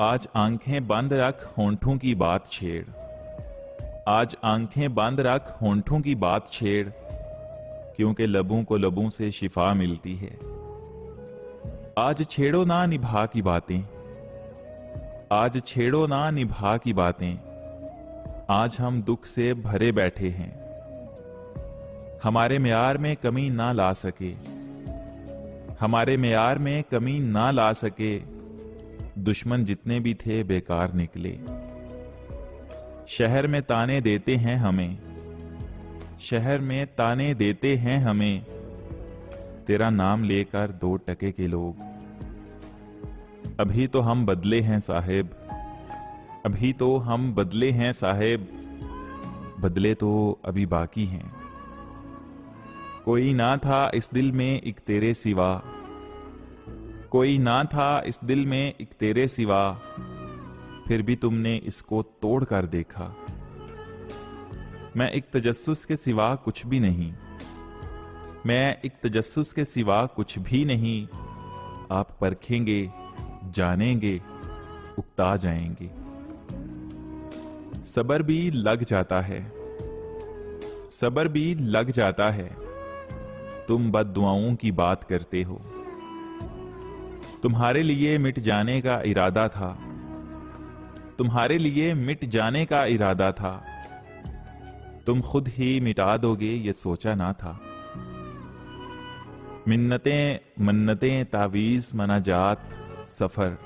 आज आंखें बंद रख होंठों की बात छेड़। आज आंखें बंद रख होंठों की बात छेड़, क्योंकि लबों को लबों से शिफा मिलती है। आज छेड़ो ना निभा की बातें, आज छेड़ो ना निभा की बातें। आज हम दुख से भरे बैठे हैं, हमारे म्यार में कमी ना ला सके, हमारे म्यार में कमी ना ला सके। दुश्मन जितने भी थे बेकार निकले। शहर में ताने देते हैं हमें, शहर में ताने देते हैं हमें। तेरा नाम लेकर 2 टके के लोग। अभी तो हम बदले हैं साहेब, अभी तो हम बदले हैं साहेब। बदले तो अभी बाकी हैं। कोई ना था इस दिल में एक तेरे सिवा, कोई ना था इस दिल में एक तेरे सिवा। फिर भी तुमने इसको तोड़ कर देखा। मैं एक तजस्सुस के सिवा कुछ भी नहीं, मैं एक तजस्सुस के सिवा कुछ भी नहीं। आप परखेंगे, जानेंगे, उकता जाएंगे। सबर भी लग जाता है, सबर भी लग जाता है। तुम बद्दुआओं की बात करते हो। तुम्हारे लिए मिट जाने का इरादा था, तुम्हारे लिए मिट जाने का इरादा था। तुम खुद ही मिटा दोगे ये सोचा ना था। मिन्नतें मन्नतें तावीज मनाजात सफर,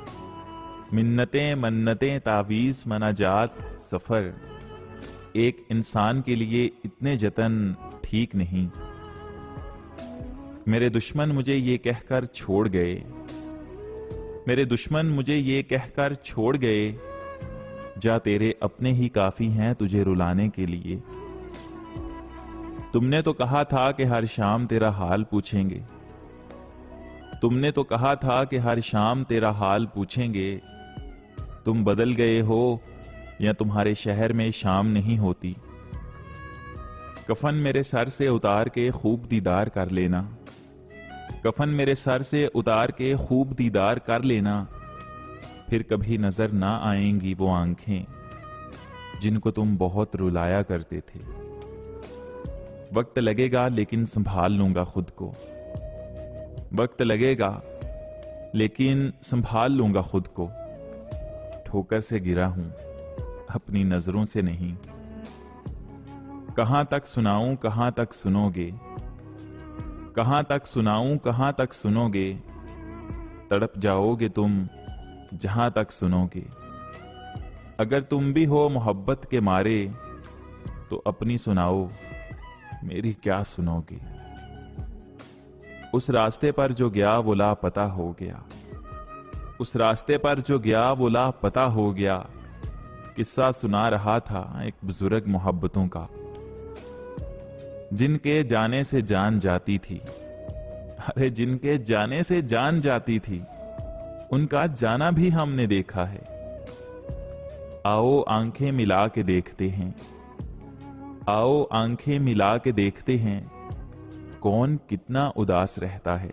मिन्नतें मन्नतें तावीज मनाजात सफर। एक इंसान के लिए इतने जतन ठीक नहीं। मेरे दुश्मन मुझे ये कहकर छोड़ गए, मेरे दुश्मन मुझे ये कहकर छोड़ गए। जा तेरे अपने ही काफी हैं तुझे रुलाने के लिए। तुमने तो कहा था कि हर शाम तेरा हाल पूछेंगे, तुमने तो कहा था कि हर शाम तेरा हाल पूछेंगे। तुम बदल गए हो या तुम्हारे शहर में शाम नहीं होती। कफन मेरे सर से उतार के खूब दीदार कर लेना, कफन मेरे सर से उतार के खूब दीदार कर लेना। फिर कभी नजर ना आएंगी वो आंखें जिनको तुम बहुत रुलाया करते थे। वक्त लगेगा लेकिन संभाल लूंगा खुद को, वक्त लगेगा लेकिन संभाल लूंगा खुद को। ठोकर से गिरा हूं अपनी नजरों से नहीं। कहां तक सुनाऊं कहां तक सुनोगे, कहां तक सुनाऊं कहां तक सुनोगे। तड़प जाओगे तुम जहां तक सुनोगे। अगर तुम भी हो मोहब्बत के मारे तो अपनी सुनाओ, मेरी क्या सुनोगे। उस रास्ते पर जो गया वो लापता हो गया, उस रास्ते पर जो गया वो लापता हो गया। किस्सा सुना रहा था एक बुजुर्ग मोहब्बतों का, जिनके जाने से जान जाती थी। अरे जिनके जाने से जान जाती थी, उनका जाना भी हमने देखा है। आओ आंखें मिला के देखते हैं, आओ आंखें मिला के देखते हैं। कौन कितना उदास रहता है।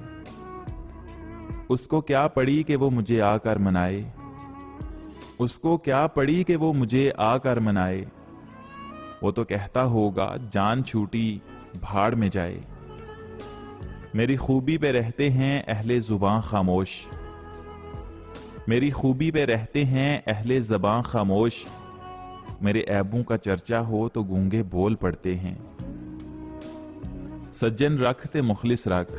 उसको क्या पड़ी कि वो मुझे आकर मनाए, उसको क्या पड़ी कि वो मुझे आकर मनाए। वो तो कहता होगा जान छूटी भाड़ में जाए। मेरी खूबी पे रहते हैं अहले जुबां खामोश, मेरी खूबी पे रहते हैं अहले ज़बां खामोश। मेरे ऐबों का चर्चा हो तो गूंगे बोल पड़ते हैं। सज्जन रख ते मुखलिस रख,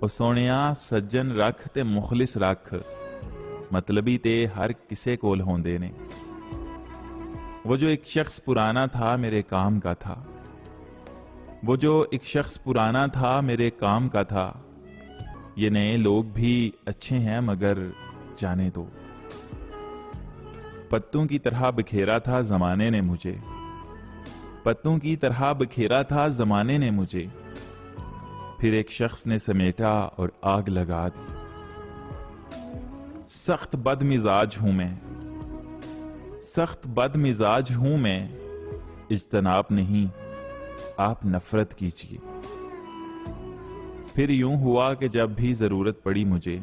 ओ सोनिया सज्जन रख ते मुखलिस रख। मतलबी ते हर किसे कोल होंदे ने। वो जो एक शख्स पुराना था मेरे काम का था, वो जो एक शख्स पुराना था मेरे काम का था। ये नए लोग भी अच्छे हैं मगर जाने दो। पत्तों की तरह बिखेरा था जमाने ने मुझे, पत्तों की तरह बिखेरा था जमाने ने मुझे। फिर एक शख्स ने समेटा और आग लगा दी। सख्त बदमिजाज हूं मैं, सख्त बदमिजाज हूं मैं। इज्तनाब नहीं आप नफरत कीजिए। फिर यूं हुआ कि जब भी जरूरत पड़ी मुझे,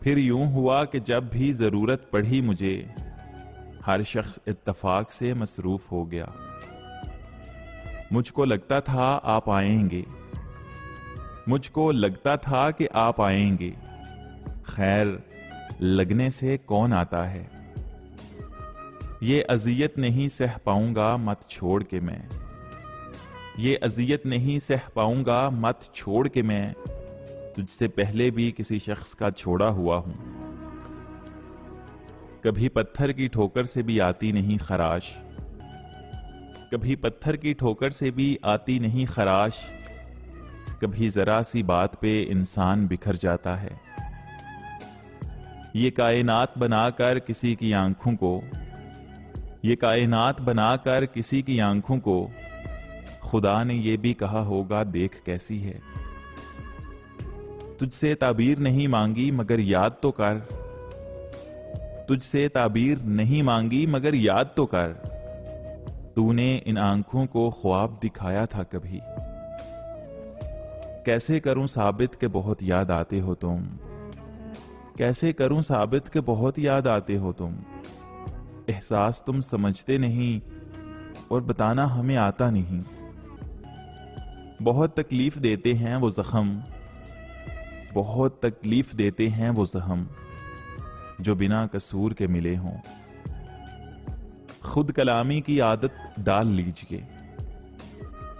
फिर यूं हुआ कि जब भी जरूरत पड़ी मुझे, हर शख्स इत्तफाक से मसरूफ हो गया। मुझको लगता था आप आएंगे, मुझको लगता था कि आप आएंगे। खैर, लगने से कौन आता है। ये अजियत नहीं सह पाऊंगा मत छोड़ के मैं, ये अजियत नहीं सह पाऊंगा मत छोड़ के मैं, तुझसे पहले भी किसी शख्स का छोड़ा हुआ हूं। कभी पत्थर की ठोकर से भी आती नहीं खराश, कभी पत्थर की ठोकर से भी आती नहीं खराश, कभी जरा सी बात पे इंसान बिखर जाता है। ये कायनात बनाकर किसी की आंखों को, ये कायनात बनाकर किसी की आंखों को, खुदा ने ये भी कहा होगा देख कैसी है। तुझसे ताबीर नहीं मांगी मगर याद तो कर, तुझसे ताबीर नहीं मांगी मगर याद तो कर, तूने इन आंखों को ख्वाब दिखाया था कभी। कैसे करूं साबित के बहुत याद आते हो तुम, कैसे करूं साबित के बहुत याद आते हो तुम। एहसास तुम समझते नहीं और बताना हमें आता नहीं। बहुत तकलीफ देते हैं वो जख्म, बहुत तकलीफ देते हैं वो जख्म, जो बिना कसूर के मिले हों। खुद कलामी की आदत डाल लीजिए,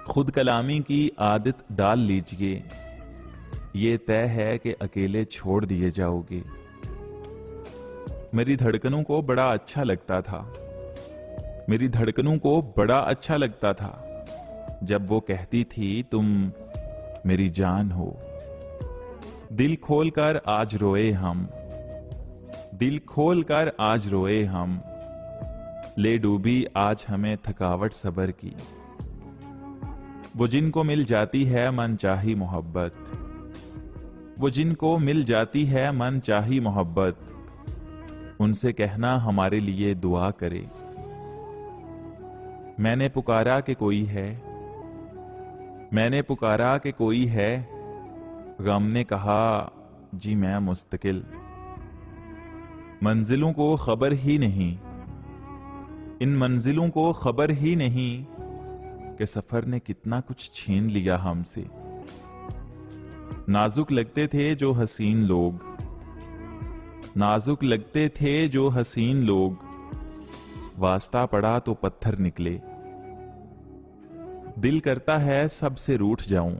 खुद कलामी की आदत डाल लीजिए, ये तय है कि अकेले छोड़ दिए जाओगे। मेरी धड़कनों को बड़ा अच्छा लगता था, मेरी धड़कनों को बड़ा अच्छा लगता था, जब वो कहती थी तुम मेरी जान हो। दिल खोल कर आज रोए हम, दिल खोल कर आज रोए हम, ले डूबी आज हमें थकावट सबर की। वो जिनको मिल जाती है मन चाही मोहब्बत, वो जिनको मिल जाती है मन चाही मोहब्बत, उनसे कहना हमारे लिए दुआ करे। मैंने पुकारा कि कोई है, मैंने पुकारा कि कोई है, गम ने कहा जी मैं मुस्तकिल। मंजिलों को खबर ही नहीं, इन मंजिलों को खबर ही नहीं कि सफर ने कितना कुछ छीन लिया हमसे। नाजुक लगते थे जो हसीन लोग, नाजुक लगते थे जो हसीन लोग, वास्ता पड़ा तो पत्थर निकले। दिल करता है सबसे रूठ जाऊं,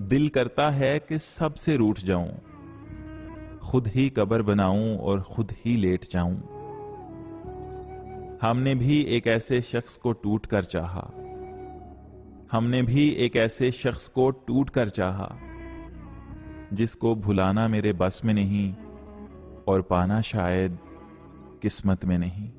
दिल करता है कि सबसे रूठ जाऊं, खुद ही कब्र बनाऊं और खुद ही लेट जाऊं। हमने भी एक ऐसे शख्स को टूट कर चाहा, हमने भी एक ऐसे शख्स को टूट कर चाहा, जिसको भुलाना मेरे बस में नहीं और पाना शायद किस्मत में नहीं।